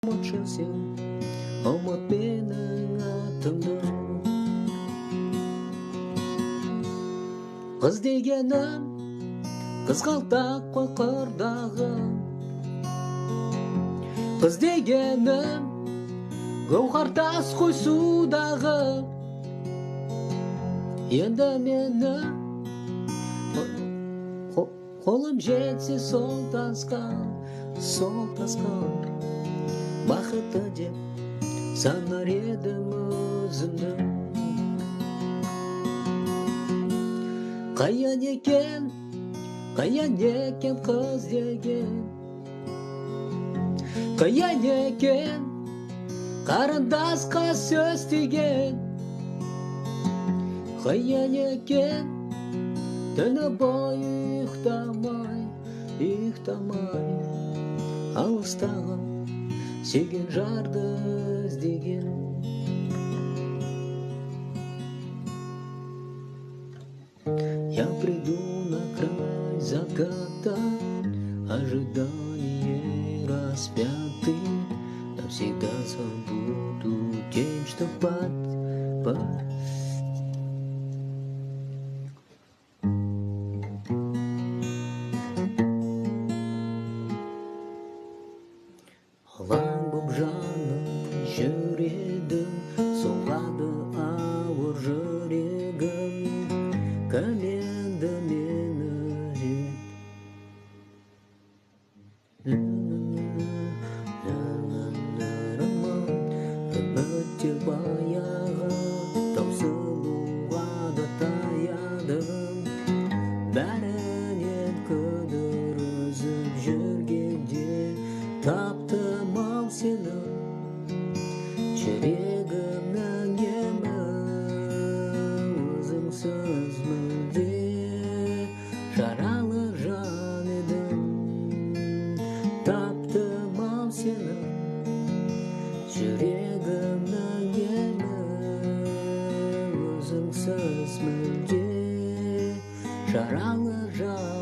ұмытшы сен, ұмыт менің атымды. Қыз дегенім қызғалдақ қой қырдағы, қыз дегенім гауһар тас қой судағы. Енді мені қолым жетсе сол тасқа бақытты деп санар едім өзімді. Қаян екен қыз деген, қаян екен қарындасқа сөз тиген, қаян екен түні бойы ұйықтамай алыстағы сүйген жарды іздеген. Я приду на край заката, ожидание распятый, навсегда забуду день, что Алаң боп жаным жүрегім, соғады ауыр жүрегім, кім енді мені үміттер баяғы таусылуға да таядым, бәрінен күдір үзіп жүргенде таптым ау сені, жүрегімнің емі, өзіңсіз мүлде жаралы жан едім. Таптым ау сені, жүрегімнің емі, өзіңсіз мүлде жаралы жан.